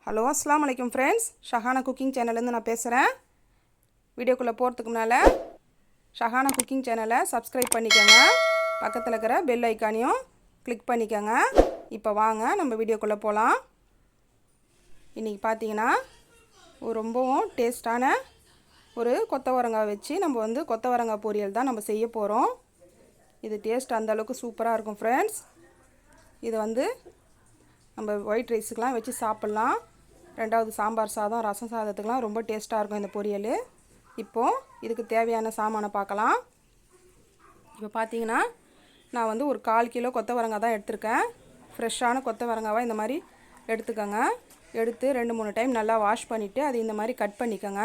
Hello அஸ்ஸலாமு அலைக்கும் friends, Shahana cooking சேனல்லேருந்து நான் பேசுகிறேன். வீடியோக்குள்ளே போகிறதுக்கு முன்னால் ஷஹானா குக்கிங் சேனலை சப்ஸ்கிரைப் பண்ணிக்கோங்க. பக்கத்தில் இருக்கிற பெல் ஐக்கானையும் கிளிக் பண்ணிக்கோங்க. இப்போ வாங்க நம்ம வீடியோக்குள்ளே போகலாம். இன்றைக்கி பார்த்தீங்கன்னா ரொம்பவும் டேஸ்டான ஒரு கொத்தவரங்காய் வச்சு நம்ம கொத்தவரங்காய் பொரியல் தான் நம்ம செய்ய போகிறோம். இது டேஸ்ட் அந்தளவுக்கு சூப்பராக இருக்கும் ஃப்ரெண்ட்ஸ். இது நம்ம ஒயிட் ரைஸுக்கெலாம் வச்சு சாப்பிட்லாம். ரெண்டாவது சாம்பார் சாதம், ரசம் சாதத்துக்கெலாம் ரொம்ப டேஸ்ட்டாக இருக்கும் இந்த பொரியல். இப்போது இதுக்கு தேவையான சாமானை பார்க்கலாம். இப்போ பார்த்தீங்கன்னா நான் ஒரு 1/4 கிலோ கொத்தவரங்காய் தான் எடுத்திருக்கேன். ஃப்ரெஷ்ஷான கொத்தவரங்காவை இந்த மாதிரி எடுத்துக்கோங்க. எடுத்து 2-3 டைம் நல்லா வாஷ் பண்ணிவிட்டு அது இந்த மாதிரி கட் பண்ணிக்கோங்க.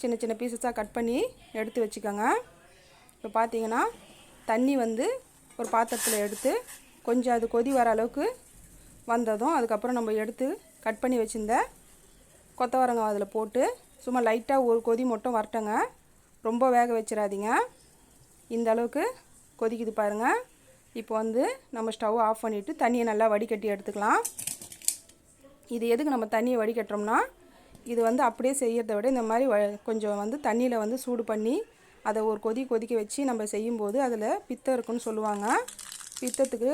சின்ன சின்ன பீசஸாக கட் பண்ணி எடுத்து வச்சுக்கோங்க. இப்போ பார்த்தீங்கன்னா தண்ணி ஒரு பாத்திரத்தில் எடுத்து கொஞ்சம் அது கொதி வர அளவுக்கு வந்ததும் அதுக்கப்புறம் நம்ம எடுத்து கட் பண்ணி வச்சுருந்த கொத்தவரங்காய் அதில் போட்டு சும்மா லைட்டாக ஒரு கொதி மட்டும் வரட்டங்க. ரொம்ப வேக வச்சிடாதீங்க. இந்த அளவுக்கு கொதிக்குது பாருங்கள். இப்போ நம்ம ஸ்டவ் ஆஃப் பண்ணிவிட்டு தண்ணியை நல்லா வடிகட்டி எடுத்துக்கலாம். இது எதுக்கு நம்ம தண்ணியை வடிகட்டுறோம்னா, இது அப்படியே செய்கிறத விட இந்த மாதிரி கொஞ்சம் தண்ணியில் சூடு பண்ணி அதை ஒரு கொதிக்க வச்சு நம்ம செய்யும்போது அதில் பித்தம் இருக்குன்னு சொல்லுவாங்க. பித்தத்துக்கு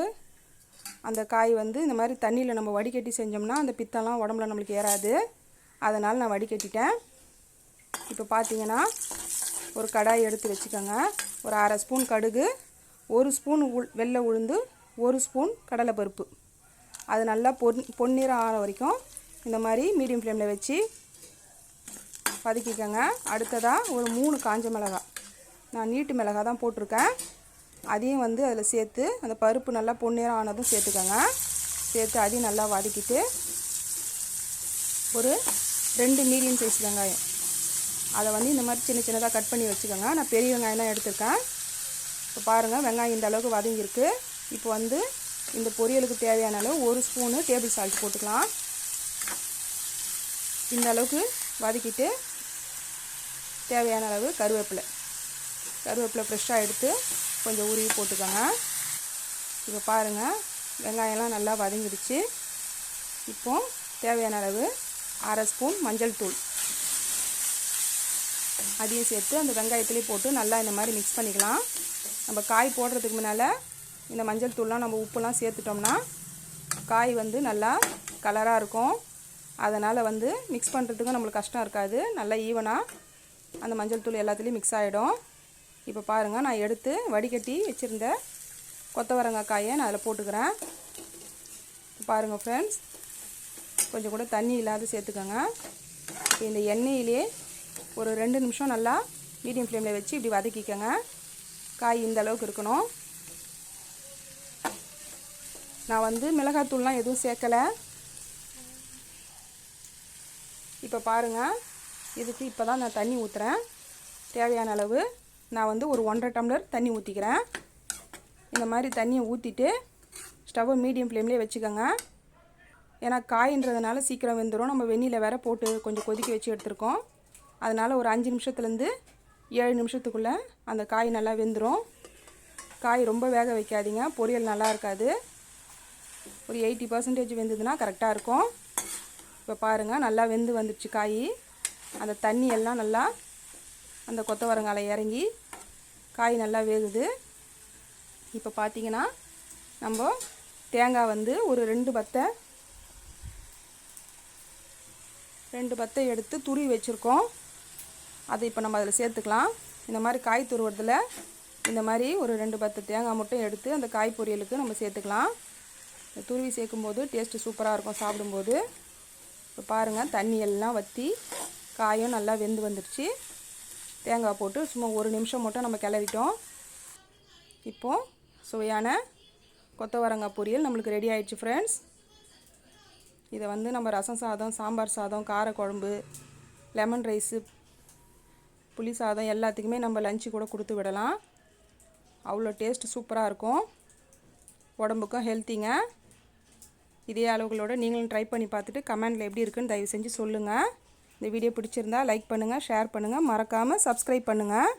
அந்த காய் இந்த மாதிரி தண்ணியில் நம்ம வடிகட்டி செஞ்சோம்னா அந்த பித்தம்லாம் உடம்புல நம்மளுக்கு ஏறாது. அதனால் நான் வடிகட்டிட்டேன். இப்போ பார்த்தீங்கன்னா ஒரு கடாய் எடுத்து வச்சுக்கோங்க. ஒரு 1/2 ஸ்பூன் கடுகு, 1 ஸ்பூன் வெள்ளை உளுந்து, 1 ஸ்பூன் கடலைப்பருப்பு. அது நல்லா பொன்னிறம் ஆகிற வரைக்கும் இந்த மாதிரி மீடியம் ஃப்ளேமில் வச்சு வதக்கிக்கோங்க. அடுத்ததாக ஒரு 3 காஞ்ச மிளகாய், நான் நீட்டு மிளகாய் தான் போட்டிருக்கேன். அதையும் அதில் சேர்த்து அந்த பருப்பு நல்லா பொன்னிறம் ஆனதும் சேர்த்துக்கோங்க. சேர்த்து அதையும் நல்லா வதக்கிட்டு ஒரு 2 மீடியம் சைஸ் வெங்காயம், அதை இந்த மாதிரி சின்ன சின்னதாக கட் பண்ணி வச்சுக்கோங்க. நான் பெரிய வெங்காயம் தான் எடுத்திருக்கேன். இப்போ பாருங்கள் வெங்காயம் இந்த அளவுக்கு வதங்கியிருக்கு. இப்போ இந்த பொரியலுக்கு தேவையான அளவு 1 ஸ்பூனு டேபிள் சால்ட் போட்டுக்கலாம். இந்த அளவுக்கு வதக்கிட்டு தேவையான அளவு கருவேப்பிலை ஃப்ரெஷ்ஷாக எடுத்து கொஞ்சம் உருவி போட்டுக்கோங்க. இப்போ பாருங்கள் வெங்காயம்லாம் நல்லா வதங்கிடுச்சு. இப்போது தேவையான அளவு 1/2 ஸ்பூன் மஞ்சள் தூள் அதையும் சேர்த்து அந்த வெங்காயத்துலேயே போட்டு நல்லா இந்த மாதிரி மிக்ஸ் பண்ணிக்கலாம். நம்ம காய் போடுறதுக்கு முன்னால் இந்த மஞ்சள் தூள்லாம் நம்ம உப்புலாம் சேர்த்துட்டோம்னா காய் நல்லா கலராக இருக்கும். அதனால் மிக்ஸ் பண்ணுறதுக்கும் நம்மளுக்கு கஷ்டம் இருக்காது. நல்லா ஈவனாக அந்த மஞ்சள் தூள் எல்லாத்துலேயும் மிக்ஸ் ஆகிடும். இப்போ பாருங்கள் நான் எடுத்து வடிகட்டி வச்சுருந்த கொத்தவரங்காய் காயை நான் அதில் போட்டுக்கிறேன். பாருங்கள் ஃப்ரெண்ட்ஸ், கொஞ்சம் கூட தண்ணி இல்லாத சேர்த்துக்கோங்க. இப்போ இந்த எண்ணெயிலே ஒரு 2 நிமிஷம் நல்லா மீடியம் ஃப்ளேமில் வச்சு இப்படி வதக்கிக்கோங்க. காய் இந்த அளவுக்கு இருக்கணும். நான் மிளகாத்தூள்லாம் எதுவும் சேர்க்கலை. இப்போ பாருங்கள் இதுக்கு இப்போ தான் நான் தண்ணி ஊற்றுறேன். தேவையான அளவு நான் ஒரு 1.5 டம்ளர் தண்ணி ஊற்றிக்கிறேன். இந்த மாதிரி தண்ணியை ஊற்றிட்டு ஸ்டவ்வை மீடியம் ஃப்ளேம்லேயே வச்சுக்கோங்க. ஏன்னா காயின்றதுனால சீக்கிரம் வெந்துடும். நம்ம வெந்நியில் வேற போட்டு கொஞ்சம் கொதிக்க வச்சு எடுத்துருக்கோம். அதனால் ஒரு 5 நிமிஷத்துலேருந்து 7 நிமிஷத்துக்குள்ளே அந்த காய் நல்லா வெந்துடும். காய் ரொம்ப வேக வைக்காதீங்க, பொரியல் நல்லா இருக்காது. ஒரு 80% வெந்ததுன்னா கரெக்டாக இருக்கும். இப்போ பாருங்கள் நல்லா வெந்து வந்துடுச்சு காய். அந்த தண்ணி எல்லாம் நல்லா அந்த கொத்தவரங்காயில் இறங்கி காய் நல்லா வேகுது. இப்போ பார்த்தீங்கன்னா நம்ம தேங்காய் ஒரு 2 பத்தை எடுத்து துருவி வச்சுருக்கோம். அதை இப்போ நம்ம அதில் சேர்த்துக்கலாம். இந்த மாதிரி காய் துருவுறதுல இந்த மாதிரி ஒரு 2 பத்தை தேங்காய் மட்டும் எடுத்து அந்த காய் பொரியலுக்கு நம்ம சேர்த்துக்கலாம். துருவி சேர்க்கும்போது டேஸ்ட்டு சூப்பராக இருக்கும் சாப்பிடும்போது. இப்போ பாருங்கள் தண்ணி எல்லாம் வற்றி காயும் நல்லா வெந்து வந்துடுச்சு. தேங்காய் போட்டு சும்மா 1 நிமிஷம் மட்டும் நம்ம கிளறிட்டோம். இப்போது சுவையான கொத்தவரங்காய் பொரியல் நம்மளுக்கு ரெடி ஆயிடுச்சு ஃப்ரெண்ட்ஸ். இதை நம்ம ரசம் சாதம், சாம்பார் சாதம், காரக்குழம்பு, லெமன் ரைஸு, புளி சாதம் எல்லாத்துக்குமே நம்ம லஞ்சு கூட கொடுத்து விடலாம். அவ்வளோ டேஸ்ட் சூப்பராக இருக்கும். உடம்புக்கும் ஹெல்த்திங்க. இதே அளவுகளோட நீங்களும் ட்ரை பண்ணி பார்த்துட்டு கமெண்டில் எப்படி இருக்குன்னு தயவு செஞ்சு சொல்லுங்கள். இந்த வீடியோ பிடிச்சிருந்தா லைக் பண்ணுங்கள், ஷேர் பண்ணுங்கள், மறக்காமல் சப்ஸ்கிரைப் பண்ணுங்கள்.